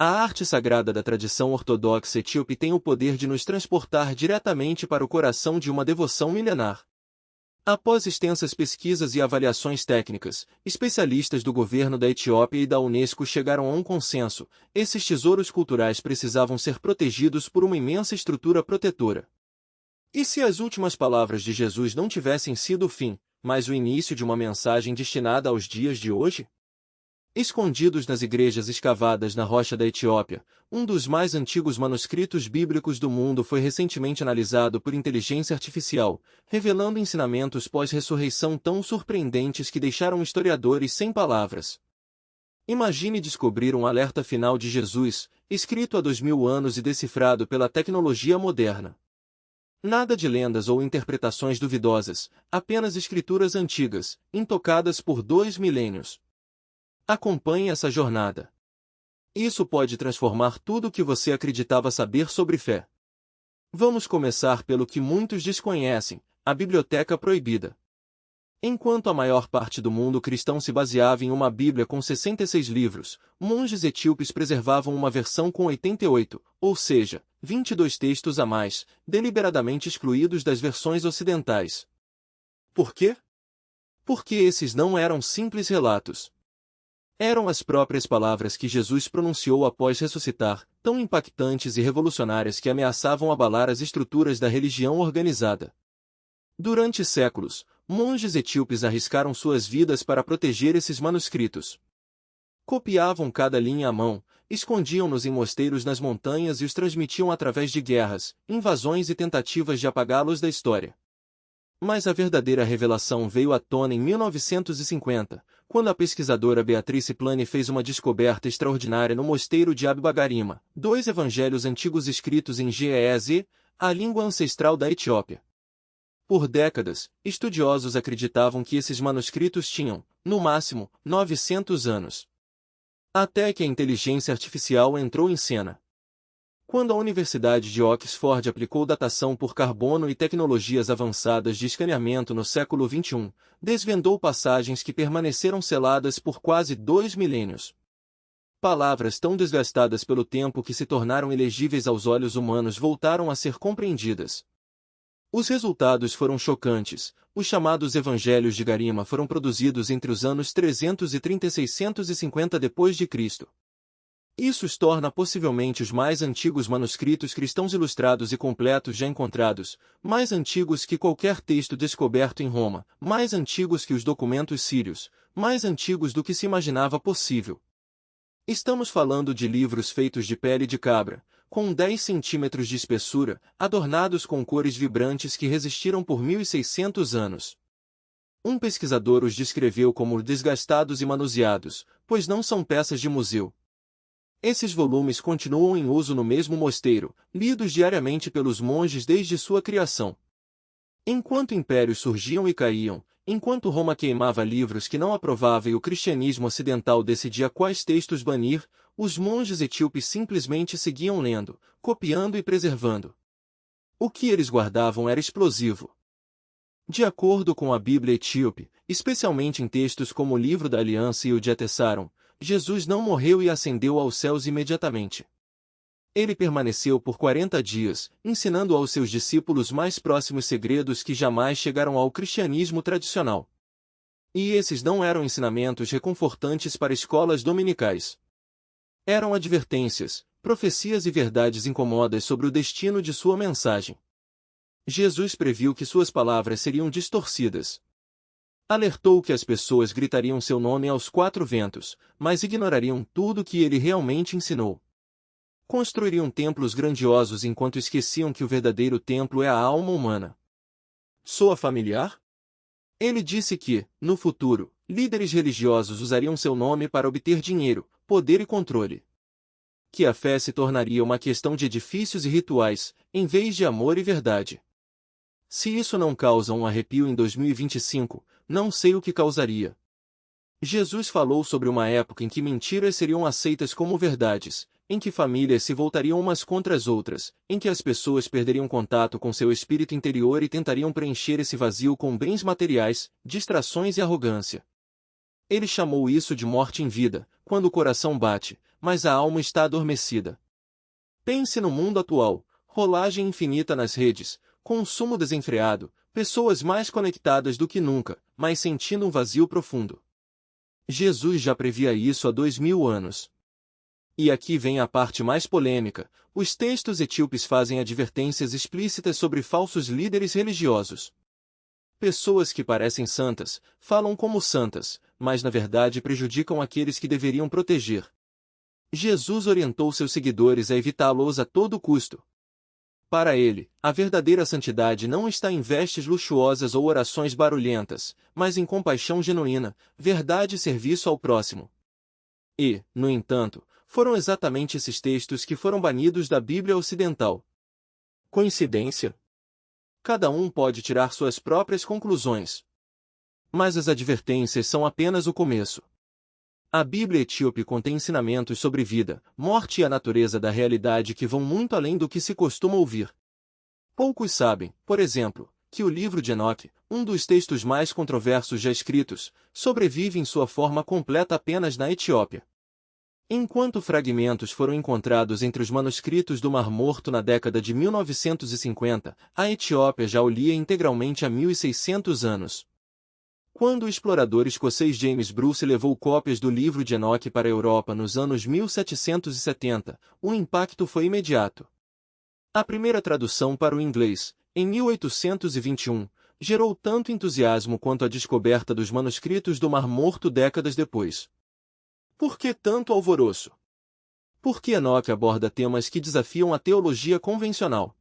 A arte sagrada da tradição ortodoxa etíope tem o poder de nos transportar diretamente para o coração de uma devoção milenar. Após extensas pesquisas e avaliações técnicas, especialistas do governo da Etiópia e da Unesco chegaram a um consenso: esses tesouros culturais precisavam ser protegidos por uma imensa estrutura protetora. E se as últimas palavras de Jesus não tivessem sido o fim, mas o início de uma mensagem destinada aos dias de hoje? Escondidos nas igrejas escavadas na rocha da Etiópia, um dos mais antigos manuscritos bíblicos do mundo foi recentemente analisado por inteligência artificial, revelando ensinamentos pós-ressurreição tão surpreendentes que deixaram historiadores sem palavras. Imagine descobrir um alerta final de Jesus, escrito há 2000 anos e decifrado pela tecnologia moderna. Nada de lendas ou interpretações duvidosas, apenas escrituras antigas, intocadas por 2 milênios. Acompanhe essa jornada. Isso pode transformar tudo o que você acreditava saber sobre fé. Vamos começar pelo que muitos desconhecem: a Biblioteca Proibida. Enquanto a maior parte do mundo cristão se baseava em uma Bíblia com 66 livros, monges etíopes preservavam uma versão com 88, ou seja, 22 textos a mais, deliberadamente excluídos das versões ocidentais. Por quê? Porque esses não eram simples relatos. Eram as próprias palavras que Jesus pronunciou após ressuscitar, tão impactantes e revolucionárias que ameaçavam abalar as estruturas da religião organizada. Durante séculos, monges etíopes arriscaram suas vidas para proteger esses manuscritos. Copiavam cada linha à mão, escondiam-nos em mosteiros nas montanhas e os transmitiam através de guerras, invasões e tentativas de apagá-los da história. Mas a verdadeira revelação veio à tona em 1950, quando a pesquisadora Beatrice Plane fez uma descoberta extraordinária no mosteiro de Abbagarima, 2 evangelhos antigos escritos em Ge'ez, a língua ancestral da Etiópia. Por décadas, estudiosos acreditavam que esses manuscritos tinham, no máximo, 900 anos. Até que a inteligência artificial entrou em cena. Quando a Universidade de Oxford aplicou datação por carbono e tecnologias avançadas de escaneamento no século XXI, desvendou passagens que permaneceram seladas por quase 2 milênios. Palavras tão desgastadas pelo tempo que se tornaram ilegíveis aos olhos humanos voltaram a ser compreendidas. Os resultados foram chocantes. Os chamados Evangelhos de Garima foram produzidos entre os anos 330 e 650 d.C. Isso os torna possivelmente os mais antigos manuscritos cristãos ilustrados e completos já encontrados, mais antigos que qualquer texto descoberto em Roma, mais antigos que os documentos sírios, mais antigos do que se imaginava possível. Estamos falando de livros feitos de pele de cabra, com 10 centímetros de espessura, adornados com cores vibrantes que resistiram por 1.600 anos. Um pesquisador os descreveu como desgastados e manuseados, pois não são peças de museu. Esses volumes continuam em uso no mesmo mosteiro, lidos diariamente pelos monges desde sua criação. Enquanto impérios surgiam e caíam, enquanto Roma queimava livros que não aprovava e o cristianismo ocidental decidia quais textos banir, os monges etíopes simplesmente seguiam lendo, copiando e preservando. O que eles guardavam era explosivo. De acordo com a Bíblia etíope, especialmente em textos como o Livro da Aliança e o de Etessaron, Jesus não morreu e ascendeu aos céus imediatamente. Ele permaneceu por 40 dias, ensinando aos seus discípulos mais próximos segredos que jamais chegaram ao cristianismo tradicional. E esses não eram ensinamentos reconfortantes para escolas dominicais. Eram advertências, profecias e verdades incômodas sobre o destino de sua mensagem. Jesus previu que suas palavras seriam distorcidas. Alertou que as pessoas gritariam seu nome aos 4 ventos, mas ignorariam tudo que ele realmente ensinou. Construiriam templos grandiosos enquanto esqueciam que o verdadeiro templo é a alma humana. Soa familiar? Ele disse que, no futuro, líderes religiosos usariam seu nome para obter dinheiro, poder e controle. Que a fé se tornaria uma questão de edifícios e rituais, em vez de amor e verdade. Se isso não causa um arrepio em 2025, não sei o que causaria. Jesus falou sobre uma época em que mentiras seriam aceitas como verdades, em que famílias se voltariam umas contra as outras, em que as pessoas perderiam contato com seu espírito interior e tentariam preencher esse vazio com bens materiais, distrações e arrogância. Ele chamou isso de morte em vida, quando o coração bate, mas a alma está adormecida. Pense no mundo atual, rolagem infinita nas redes, consumo desenfreado, pessoas mais conectadas do que nunca, mas sentindo um vazio profundo. Jesus já previa isso há 2000 anos. E aqui vem a parte mais polêmica: os textos etíopes fazem advertências explícitas sobre falsos líderes religiosos. Pessoas que parecem santas, falam como santas, mas na verdade prejudicam aqueles que deveriam proteger. Jesus orientou seus seguidores a evitá-los a todo custo. Para ele, a verdadeira santidade não está em vestes luxuosas ou orações barulhentas, mas em compaixão genuína, verdade e serviço ao próximo. E, no entanto, foram exatamente esses textos que foram banidos da Bíblia Ocidental. Coincidência? Cada um pode tirar suas próprias conclusões. Mas as advertências são apenas o começo. A Bíblia etíope contém ensinamentos sobre vida, morte e a natureza da realidade que vão muito além do que se costuma ouvir. Poucos sabem, por exemplo, que o livro de Enoque, um dos textos mais controversos já escritos, sobrevive em sua forma completa apenas na Etiópia. Enquanto fragmentos foram encontrados entre os manuscritos do Mar Morto na década de 1950, a Etiópia já o lia integralmente há 1600 anos. Quando o explorador escocês James Bruce levou cópias do livro de Enoque para a Europa nos anos 1770, o impacto foi imediato. A primeira tradução para o inglês, em 1821, gerou tanto entusiasmo quanto a descoberta dos manuscritos do Mar Morto décadas depois. Por que tanto alvoroço? Porque Enoque aborda temas que desafiam a teologia convencional.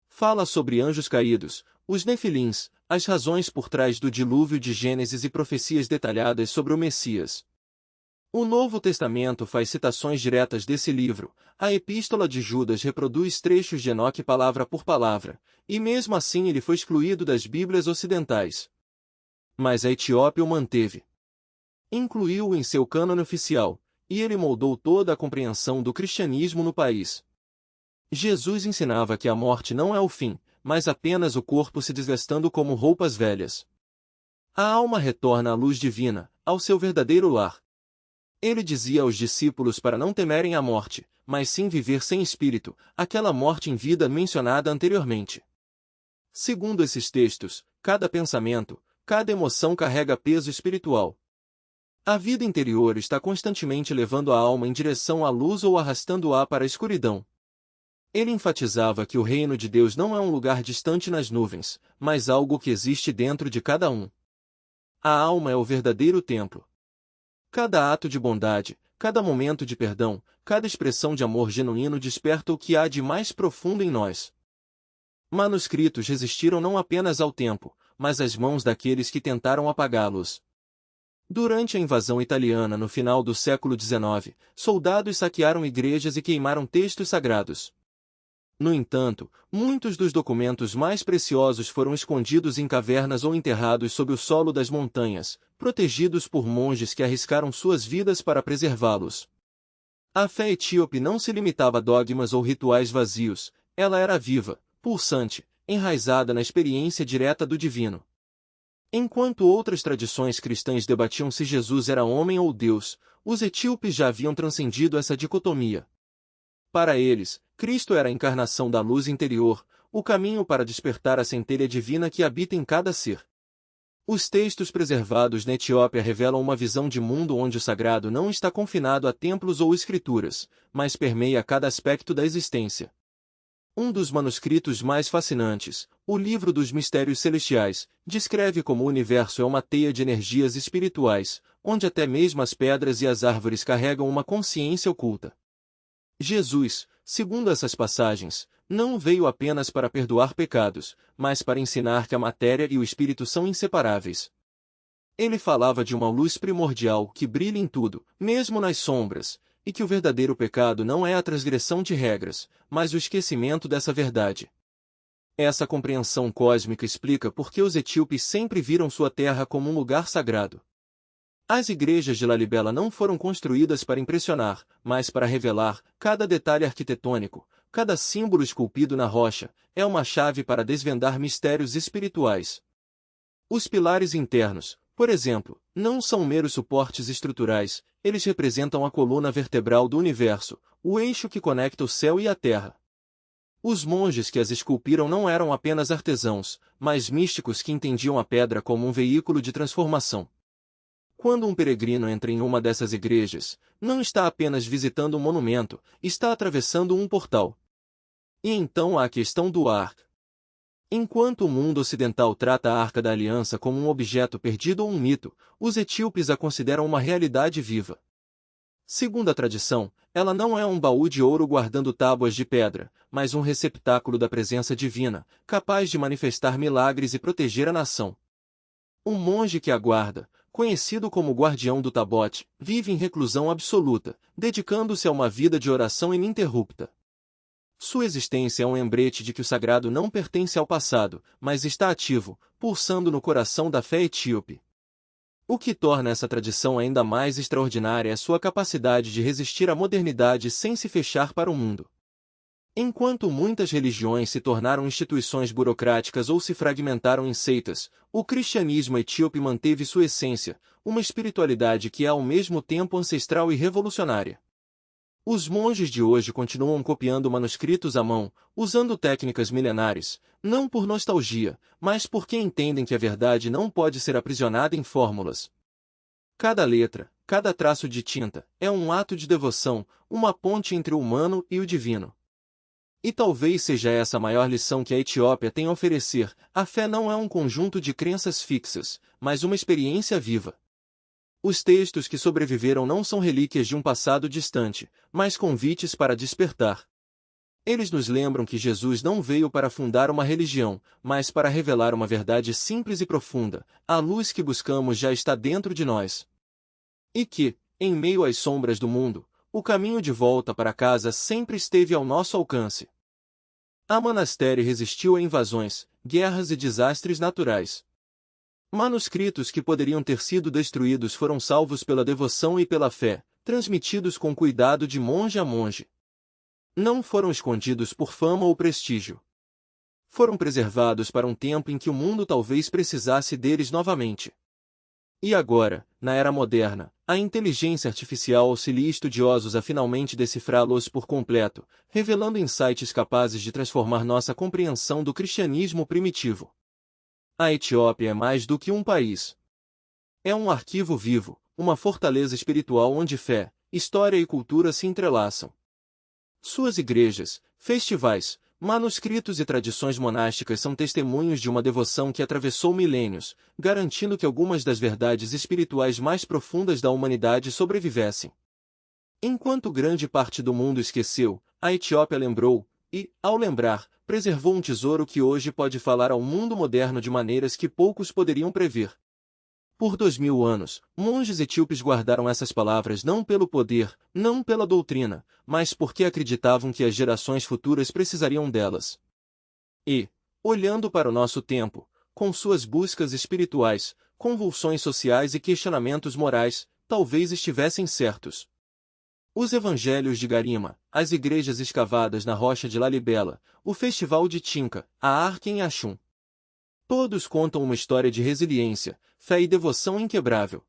Fala sobre anjos caídos, os nefilins, as razões por trás do dilúvio de Gênesis e profecias detalhadas sobre o Messias. O Novo Testamento faz citações diretas desse livro, a Epístola de Judas reproduz trechos de Enoque palavra por palavra, e mesmo assim ele foi excluído das Bíblias ocidentais. Mas a Etiópia o manteve. Incluiu-o em seu cânone oficial, e ele moldou toda a compreensão do cristianismo no país. Jesus ensinava que a morte não é o fim, mas apenas o corpo se desgastando como roupas velhas. A alma retorna à luz divina, ao seu verdadeiro lar. Ele dizia aos discípulos para não temerem a morte, mas sim viver sem espírito, aquela morte em vida mencionada anteriormente. Segundo esses textos, cada pensamento, cada emoção carrega peso espiritual. A vida interior está constantemente levando a alma em direção à luz ou arrastando-a para a escuridão. Ele enfatizava que o reino de Deus não é um lugar distante nas nuvens, mas algo que existe dentro de cada um. A alma é o verdadeiro templo. Cada ato de bondade, cada momento de perdão, cada expressão de amor genuíno desperta o que há de mais profundo em nós. Manuscritos resistiram não apenas ao tempo, mas às mãos daqueles que tentaram apagá-los. Durante a invasão italiana no final do século XIX, soldados saquearam igrejas e queimaram textos sagrados. No entanto, muitos dos documentos mais preciosos foram escondidos em cavernas ou enterrados sob o solo das montanhas, protegidos por monges que arriscaram suas vidas para preservá-los. A fé etíope não se limitava a dogmas ou rituais vazios, ela era viva, pulsante, enraizada na experiência direta do divino. Enquanto outras tradições cristãs debatiam se Jesus era homem ou Deus, os etíopes já haviam transcendido essa dicotomia. Para eles, Cristo era a encarnação da luz interior, o caminho para despertar a centelha divina que habita em cada ser. Os textos preservados na Etiópia revelam uma visão de mundo onde o sagrado não está confinado a templos ou escrituras, mas permeia cada aspecto da existência. Um dos manuscritos mais fascinantes, o Livro dos Mistérios Celestiais, descreve como o universo é uma teia de energias espirituais, onde até mesmo as pedras e as árvores carregam uma consciência oculta. Jesus, segundo essas passagens, não veio apenas para perdoar pecados, mas para ensinar que a matéria e o espírito são inseparáveis. Ele falava de uma luz primordial que brilha em tudo, mesmo nas sombras, e que o verdadeiro pecado não é a transgressão de regras, mas o esquecimento dessa verdade. Essa compreensão cósmica explica por que os etíopes sempre viram sua terra como um lugar sagrado. As igrejas de Lalibela não foram construídas para impressionar, mas para revelar. Cada detalhe arquitetônico, cada símbolo esculpido na rocha, é uma chave para desvendar mistérios espirituais. Os pilares internos, Por exemplo, não são meros suportes estruturais, eles representam a coluna vertebral do universo, o eixo que conecta o céu e a terra. Os monges que as esculpiram não eram apenas artesãos, mas místicos que entendiam a pedra como um veículo de transformação. Quando um peregrino entra em uma dessas igrejas, não está apenas visitando um monumento, está atravessando um portal. E então há a questão do Arca. Enquanto o mundo ocidental trata a Arca da Aliança como um objeto perdido ou um mito, os etíopes a consideram uma realidade viva. Segundo a tradição, ela não é um baú de ouro guardando tábuas de pedra, mas um receptáculo da presença divina, capaz de manifestar milagres e proteger a nação. O monge que a guarda, conhecido como guardião do Tabote, vive em reclusão absoluta, dedicando-se a uma vida de oração ininterrupta. Sua existência é um lembrete de que o sagrado não pertence ao passado, mas está ativo, pulsando no coração da fé etíope. O que torna essa tradição ainda mais extraordinária é sua capacidade de resistir à modernidade sem se fechar para o mundo. Enquanto muitas religiões se tornaram instituições burocráticas ou se fragmentaram em seitas, o cristianismo etíope manteve sua essência, uma espiritualidade que é ao mesmo tempo ancestral e revolucionária. Os monges de hoje continuam copiando manuscritos à mão, usando técnicas milenares, não por nostalgia, mas porque entendem que a verdade não pode ser aprisionada em fórmulas. Cada letra, cada traço de tinta, é um ato de devoção, uma ponte entre o humano e o divino. E talvez seja essa a maior lição que a Etiópia tem a oferecer: a fé não é um conjunto de crenças fixas, mas uma experiência viva. Os textos que sobreviveram não são relíquias de um passado distante, mas convites para despertar. Eles nos lembram que Jesus não veio para fundar uma religião, mas para revelar uma verdade simples e profunda: a luz que buscamos já está dentro de nós. E que, em meio às sombras do mundo, o caminho de volta para casa sempre esteve ao nosso alcance. A monastério resistiu a invasões, guerras e desastres naturais. Manuscritos que poderiam ter sido destruídos foram salvos pela devoção e pela fé, transmitidos com cuidado de monge a monge. Não foram escondidos por fama ou prestígio. Foram preservados para um tempo em que o mundo talvez precisasse deles novamente. E agora, na era moderna, a inteligência artificial auxilia estudiosos a finalmente decifrá-los por completo, revelando insights capazes de transformar nossa compreensão do cristianismo primitivo. A Etiópia é mais do que um país. É um arquivo vivo, uma fortaleza espiritual onde fé, história e cultura se entrelaçam. Suas igrejas, festivais, manuscritos e tradições monásticas são testemunhos de uma devoção que atravessou milênios, garantindo que algumas das verdades espirituais mais profundas da humanidade sobrevivessem. Enquanto grande parte do mundo esqueceu, a Etiópia lembrou, e, ao lembrar, preservou um tesouro que hoje pode falar ao mundo moderno de maneiras que poucos poderiam prever. Por 2000 anos, monges etíopes guardaram essas palavras não pelo poder, não pela doutrina, mas porque acreditavam que as gerações futuras precisariam delas. E, olhando para o nosso tempo, com suas buscas espirituais, convulsões sociais e questionamentos morais, talvez estivessem certos. Os evangelhos de Garima, as igrejas escavadas na rocha de Lalibela, o festival de Tinca, a Arca em Axum. Todos contam uma história de resiliência, fé e devoção inquebrável.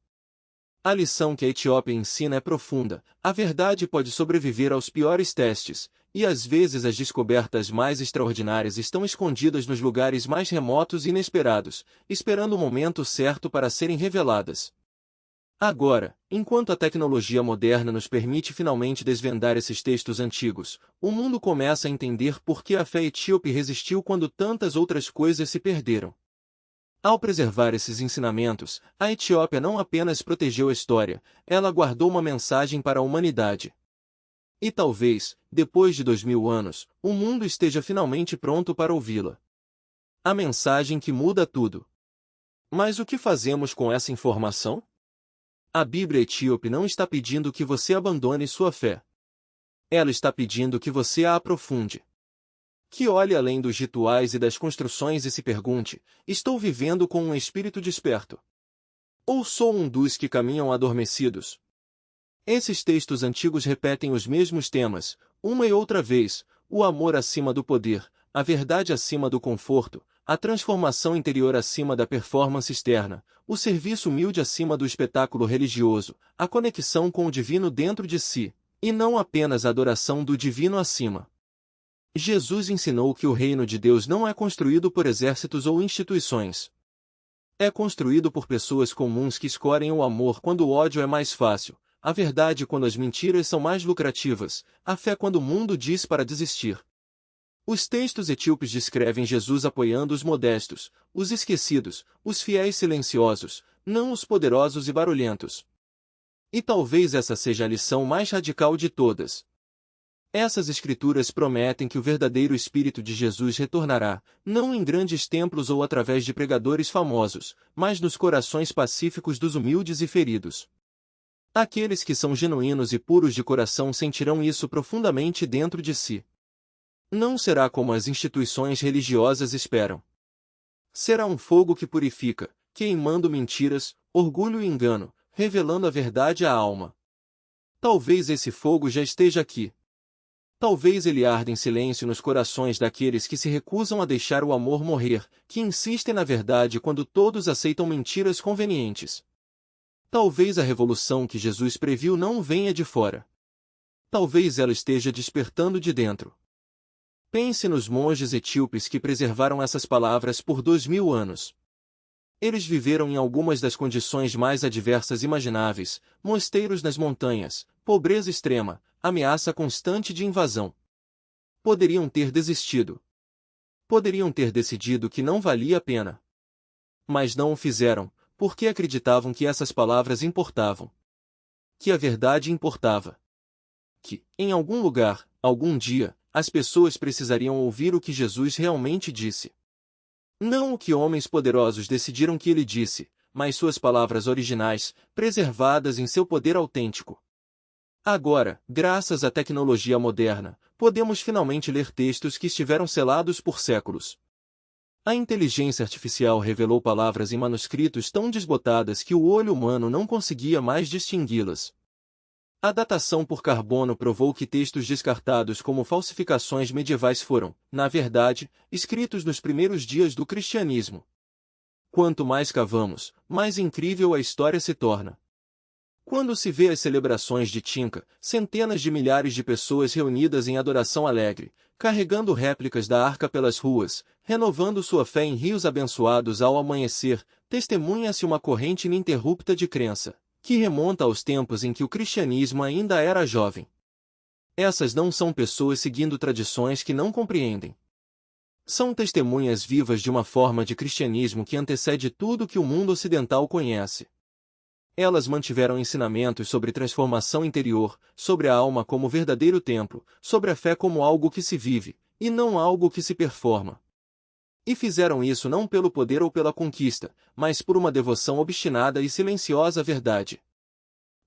A lição que a Etiópia ensina é profunda: a verdade pode sobreviver aos piores testes, e às vezes as descobertas mais extraordinárias estão escondidas nos lugares mais remotos e inesperados, esperando o momento certo para serem reveladas. Agora, enquanto a tecnologia moderna nos permite finalmente desvendar esses textos antigos, o mundo começa a entender por que a fé etíope resistiu quando tantas outras coisas se perderam. Ao preservar esses ensinamentos, a Etiópia não apenas protegeu a história, ela guardou uma mensagem para a humanidade. E talvez, depois de 2000 anos, o mundo esteja finalmente pronto para ouvi-la. A mensagem que muda tudo. Mas o que fazemos com essa informação? A Bíblia etíope não está pedindo que você abandone sua fé. Ela está pedindo que você a aprofunde. Que olhe além dos rituais e das construções e se pergunte: estou vivendo com um espírito desperto? Ou sou um dos que caminham adormecidos? Esses textos antigos repetem os mesmos temas, uma e outra vez: o amor acima do poder, a verdade acima do conforto, a transformação interior acima da performance externa, o serviço humilde acima do espetáculo religioso, a conexão com o divino dentro de si, e não apenas a adoração do divino acima. Jesus ensinou que o reino de Deus não é construído por exércitos ou instituições. É construído por pessoas comuns que escolhem o amor quando o ódio é mais fácil, a verdade quando as mentiras são mais lucrativas, a fé quando o mundo diz para desistir. Os textos etíopes descrevem Jesus apoiando os modestos, os esquecidos, os fiéis silenciosos, não os poderosos e barulhentos. E talvez essa seja a lição mais radical de todas. Essas escrituras prometem que o verdadeiro Espírito de Jesus retornará, não em grandes templos ou através de pregadores famosos, mas nos corações pacíficos dos humildes e feridos. Aqueles que são genuínos e puros de coração sentirão isso profundamente dentro de si. Não será como as instituições religiosas esperam. Será um fogo que purifica, queimando mentiras, orgulho e engano, revelando a verdade à alma. Talvez esse fogo já esteja aqui. Talvez ele arde em silêncio nos corações daqueles que se recusam a deixar o amor morrer, que insistem na verdade quando todos aceitam mentiras convenientes. Talvez a revolução que Jesus previu não venha de fora. Talvez ela esteja despertando de dentro. Pense nos monges etíopes que preservaram essas palavras por 2000 anos. Eles viveram em algumas das condições mais adversas imagináveis, mosteiros nas montanhas, pobreza extrema, ameaça constante de invasão. Poderiam ter desistido. Poderiam ter decidido que não valia a pena. Mas não o fizeram, porque acreditavam que essas palavras importavam. Que a verdade importava. Que, em algum lugar, algum dia, as pessoas precisariam ouvir o que Jesus realmente disse. Não o que homens poderosos decidiram que ele disse, mas suas palavras originais, preservadas em seu poder autêntico. Agora, graças à tecnologia moderna, podemos finalmente ler textos que estiveram selados por séculos. A inteligência artificial revelou palavras em manuscritos tão desbotadas que o olho humano não conseguia mais distingui-las. A datação por carbono provou que textos descartados como falsificações medievais foram, na verdade, escritos nos primeiros dias do cristianismo. Quanto mais cavamos, mais incrível a história se torna. Quando se vê as celebrações de Tinca, centenas de milhares de pessoas reunidas em adoração alegre, carregando réplicas da arca pelas ruas, renovando sua fé em rios abençoados ao amanhecer, testemunha-se uma corrente ininterrupta de crença, que remonta aos tempos em que o cristianismo ainda era jovem. Essas não são pessoas seguindo tradições que não compreendem. São testemunhas vivas de uma forma de cristianismo que antecede tudo que o mundo ocidental conhece. Elas mantiveram ensinamentos sobre transformação interior, sobre a alma como verdadeiro templo, sobre a fé como algo que se vive, e não algo que se performa. E fizeram isso não pelo poder ou pela conquista, mas por uma devoção obstinada e silenciosa à verdade.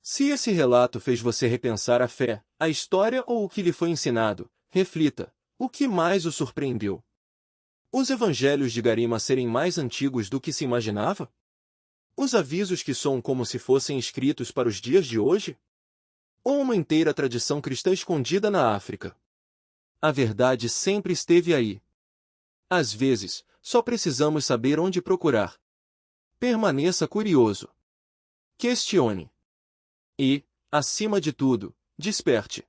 Se esse relato fez você repensar a fé, a história ou o que lhe foi ensinado, reflita, o que mais o surpreendeu? Os evangelhos de Garima serem mais antigos do que se imaginava? Os avisos que soam como se fossem escritos para os dias de hoje? Ou uma inteira tradição cristã escondida na África? A verdade sempre esteve aí. Às vezes, só precisamos saber onde procurar. Permaneça curioso. Questione. E, acima de tudo, desperte.